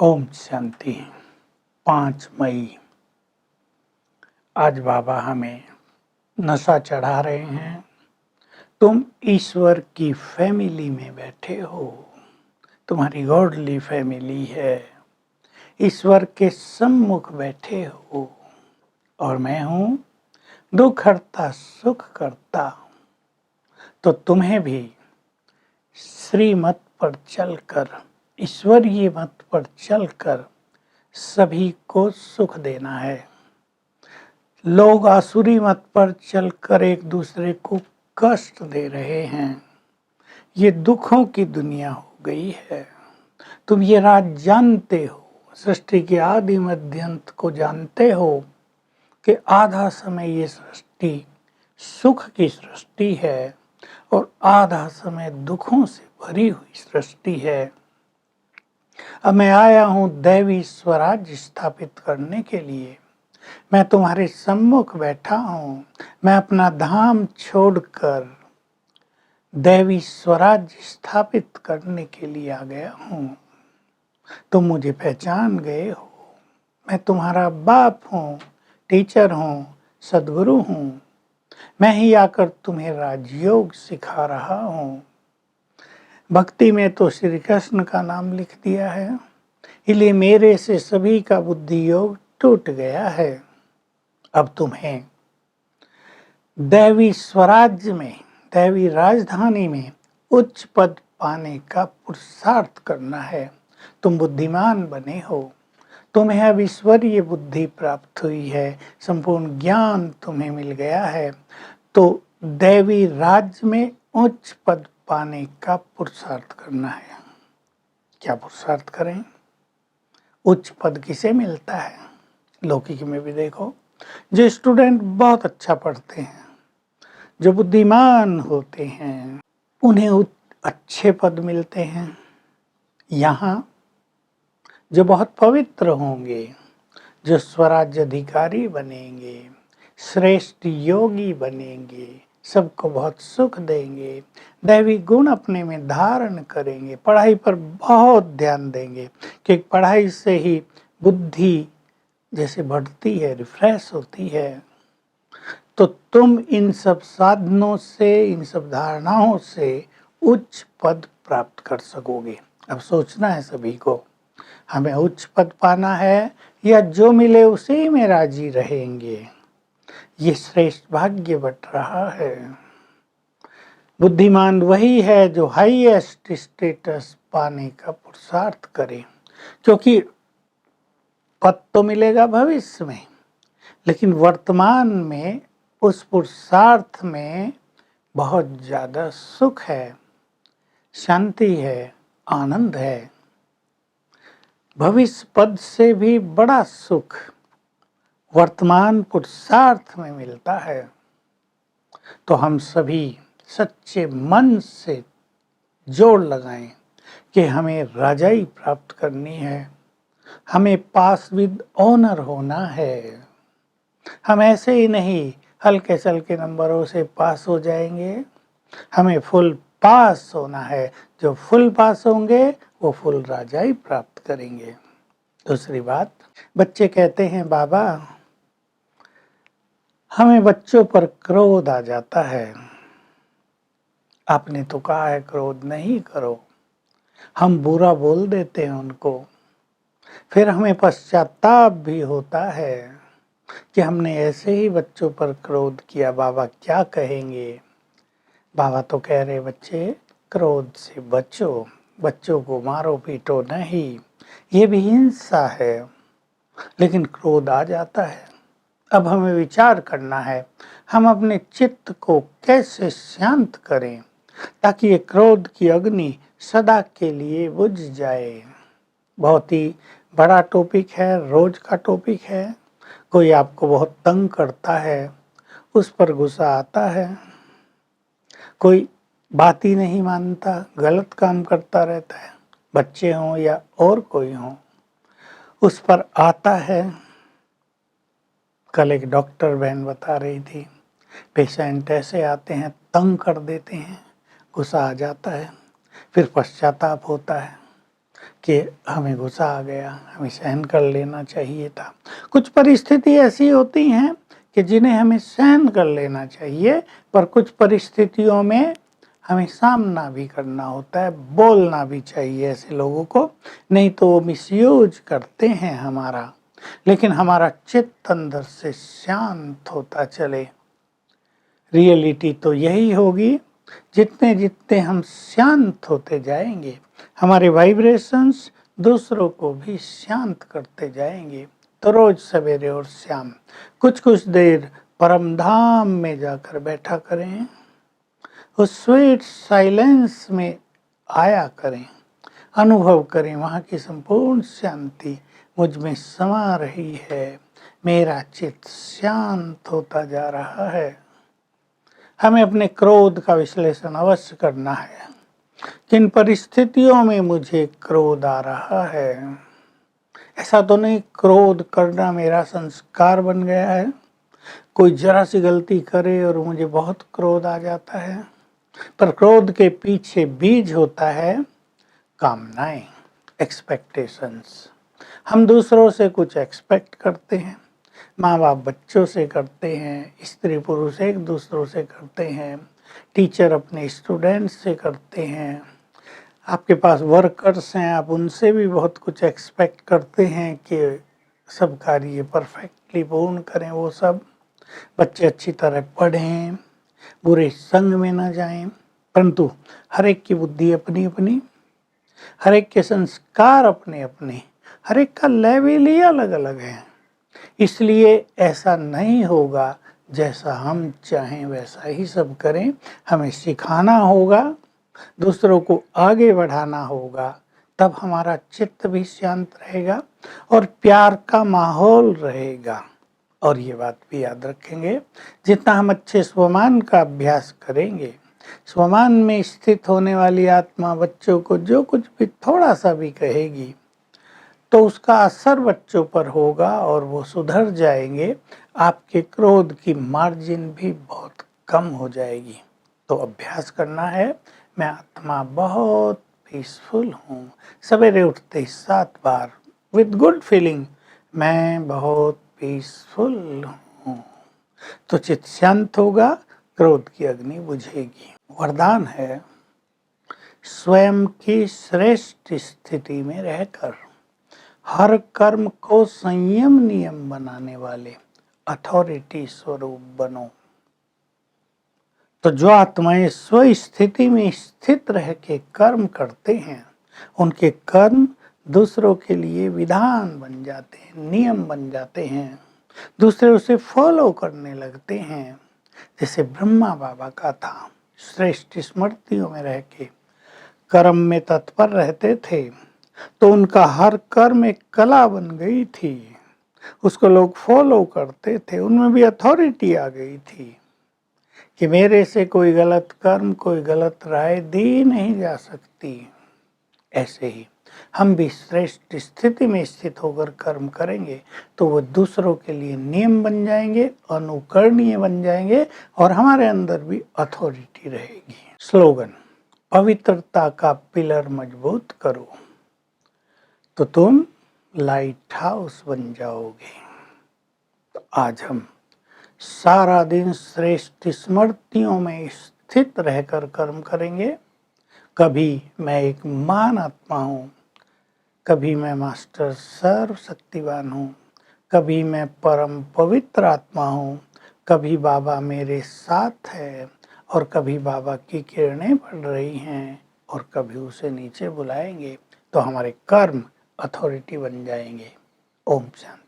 ओम शांति। 5 मई। आज बाबा हमें नशा चढ़ा रहे हैं। तुम ईश्वर की फैमिली में बैठे हो, तुम्हारी गॉडली फैमिली है, ईश्वर के सम्मुख बैठे हो और मैं हूँ दुख हरता सुख करता। तो तुम्हें भी श्रीमत पर चलकर, ईश्वरीय मत पर चलकर सभी को सुख देना है। लोग आसुरी मत पर चलकर एक दूसरे को कष्ट दे रहे हैं। ये दुखों की दुनिया हो गई है। तुम ये राज जानते हो, सृष्टि के आदि मध्य अंत को जानते हो कि आधा समय ये सृष्टि सुख की सृष्टि है और आधा समय दुखों से भरी हुई सृष्टि है। अब मैं आया हूँ दैवी स्वराज्य स्थापित करने के लिए। मैं तुम्हारे सम्मुख बैठा हूँ। मैं अपना धाम छोड़कर दैवी स्वराज्य स्थापित करने के लिए आ गया हूँ। तुम मुझे पहचान गए हो। मैं तुम्हारा बाप हूँ, टीचर हूँ, सद्गुरु हूँ। मैं ही आकर तुम्हें राजयोग सिखा रहा हूँ। भक्ति में तो श्री कृष्ण का नाम लिख दिया है, इसलिए मेरे से सभी का बुद्धि योग टूट गया है। अब तुम्हें दैवी स्वराज्य में, दैवी राजधानी में उच्च पद पाने का पुरुषार्थ करना है। तुम बुद्धिमान बने हो, तुम्हें अब ईश्वरीय बुद्धि प्राप्त हुई है, संपूर्ण ज्ञान तुम्हें मिल गया है। तो दैवी राज्य में उच्च पद पाने का पुरुषार्थ करना है। क्या पुरुषार्थ करें? उच्च पद किसे मिलता है? लौकिक में भी देखो, जो स्टूडेंट बहुत अच्छा पढ़ते हैं, जो बुद्धिमान होते हैं, उन्हें अच्छे पद मिलते हैं। यहाँ जो बहुत पवित्र होंगे, जो स्वराज्य अधिकारी बनेंगे, श्रेष्ठ योगी बनेंगे, सबको बहुत सुख देंगे, दैवी गुण अपने में धारण करेंगे, पढ़ाई पर बहुत ध्यान देंगे, क्योंकि पढ़ाई से ही बुद्धि जैसे बढ़ती है, रिफ्रेश होती है। तो तुम इन सब साधनों से, इन सब धारणाओं से उच्च पद प्राप्त कर सकोगे। अब सोचना है सभी को, हमें उच्च पद पाना है या जो मिले उसी में राजी रहेंगे। ये श्रेष्ठ भाग्य बट रहा है। बुद्धिमान वही है जो हाईएस्ट स्टेटस पाने का पुरुषार्थ करे, क्योंकि पद तो मिलेगा भविष्य में, लेकिन वर्तमान में उस पुरुषार्थ में बहुत ज्यादा सुख है, शांति है, आनंद है। भविष्य पद से भी बड़ा सुख वर्तमान पुरुषार्थ में मिलता है। तो हम सभी सच्चे मन से जोड़ लगाएं कि हमें राजाई प्राप्त करनी है, हमें पास विद ऑनर होना है। हम ऐसे ही नहीं हल्के सल्के नंबरों से पास हो जाएंगे, हमें फुल पास होना है। जो फुल पास होंगे वो फुल राजाई प्राप्त करेंगे। दूसरी बात, बच्चे कहते हैं बाबा हमें बच्चों पर क्रोध आ जाता है। आपने तो कहा है क्रोध नहीं करो। हम बुरा बोल देते हैं उनको, फिर हमें पश्चाताप भी होता है कि हमने ऐसे ही बच्चों पर क्रोध किया, बाबा क्या कहेंगे। बाबा तो कह रहे बच्चे क्रोध से बचो, बच्चों को मारो पीटो नहीं, ये भी हिंसा है। लेकिन क्रोध आ जाता है। अब हमें विचार करना है हम अपने चित्त को कैसे शांत करें ताकि ये क्रोध की अग्नि सदा के लिए बुझ जाए। बहुत ही बड़ा टॉपिक है, रोज का टॉपिक है। कोई आपको बहुत तंग करता है, उस पर गुस्सा आता है, कोई बात ही नहीं मानता, गलत काम करता रहता है, बच्चे हों या और कोई हों, उस पर आता है। कल एक डॉक्टर बहन बता रही थी, पेशेंट ऐसे आते हैं, तंग कर देते हैं, गुस्सा आ जाता है, फिर पश्चाताप होता है। कि हमें गुस्सा आ गया, हमें सहन कर लेना चाहिए था। कुछ परिस्थिति ऐसी होती हैं कि जिन्हें हमें सहन कर लेना चाहिए, पर कुछ परिस्थितियों में हमें सामना भी करना होता है, बोलना भी चाहिए ऐसे लोगों को, नहीं तो वो मिसयूज करते हैं हमारा। लेकिन हमारा चित्त अंदर से शांत होता चले। रियलिटी तो यही होगी, जितने जितने हम शांत होते जाएंगे, हमारे वाइब्रेशंस दूसरों को भी शांत करते जाएंगे। तो रोज सवेरे और शाम कुछ कुछ देर परम धाम में जाकर बैठा करें, उस स्वीट साइलेंस में आया करें, अनुभव करें वहाँ की संपूर्ण शांति मुझ में समा रही है, मेरा चित्त शांत होता जा रहा है। हमें अपने क्रोध का विश्लेषण अवश्य करना है। किन परिस्थितियों में मुझे क्रोध आ रहा है? ऐसा तो नहीं क्रोध करना मेरा संस्कार बन गया है, कोई जरा सी गलती करे और मुझे बहुत क्रोध आ जाता है। पर क्रोध के पीछे बीज होता है कामनाएं, एक्सपेक्टेशंस। हम दूसरों से कुछ एक्सपेक्ट करते हैं, माँ बाप बच्चों से करते हैं, स्त्री पुरुष एक दूसरों से करते हैं, टीचर अपने स्टूडेंट्स से करते हैं, आपके पास वर्कर्स हैं, आप उनसे भी बहुत कुछ एक्सपेक्ट करते हैं कि सब कार्य परफेक्टली पूर्ण करें। वो सब बच्चे अच्छी तरह पढ़ें, बुरे संग में न जाएं। परंतु हर एक की बुद्धि अपनी अपनी, हर एक के संस्कार अपने अपने, हर एक का लेवल ही अलग अलग है। इसलिए ऐसा नहीं होगा जैसा हम चाहें वैसा ही सब करें। हमें सिखाना होगा, दूसरों को आगे बढ़ाना होगा, तब हमारा चित्त भी शांत रहेगा और प्यार का माहौल रहेगा। और ये बात भी याद रखेंगे, जितना हम अच्छे स्वमान का अभ्यास करेंगे, स्वमान में स्थित होने वाली आत्मा बच्चों को जो कुछ भी थोड़ा सा भी कहेगी तो उसका असर बच्चों पर होगा और वो सुधर जाएंगे। आपके क्रोध की मार्जिन भी बहुत कम हो जाएगी। तो अभ्यास करना है। मैं आत्मा बहुत पीसफुल हूँ, सवेरे उठते ही 7 बार विद गुड फीलिंग, मैं बहुत पीसफुल हूँ, तो चित्त शांत होगा, क्रोध की अग्नि बुझेगी। वरदान है, स्वयं की श्रेष्ठ स्थिति में रहकर हर कर्म को संयम नियम बनाने वाले अथॉरिटी स्वरूप बनो। तो जो आत्माएं स्व स्थिति में स्थित रह के कर्म करते हैं, उनके कर्म दूसरों के लिए विधान बन जाते हैं, नियम बन जाते हैं, दूसरे उसे फॉलो करने लगते हैं। जैसे ब्रह्मा बाबा का था, श्रेष्ठ स्मृतियों में रह के कर्म में तत्पर रहते थे, तो उनका हर कर्म एक कला बन गई थी, उसको लोग फॉलो करते थे, उनमें भी अथॉरिटी आ गई थी कि मेरे से कोई गलत कर्म, कोई गलत राय दी नहीं जा सकती। ऐसे ही हम भी श्रेष्ठ स्थिति में स्थित होकर कर्म करेंगे तो वो दूसरों के लिए नियम बन जाएंगे, अनुकरणीय बन जाएंगे और हमारे अंदर भी अथॉरिटी रहेगी। स्लोगन, पवित्रता का पिलर मजबूत करो तो तुम लाइट हाउस बन जाओगे। तो आज हम सारा दिन श्रेष्ठ स्मृतियों में स्थित रहकर कर्म करेंगे। कभी मैं एक महान आत्मा हूँ, कभी मैं मास्टर सर्व शक्तिवान हूँ, कभी मैं परम पवित्र आत्मा हूँ, कभी बाबा मेरे साथ है और कभी बाबा की किरणें पड़ रही हैं और कभी उसे नीचे बुलाएंगे। तो हमारे कर्म अथॉरिटी बन जाएंगे। ओम शांति।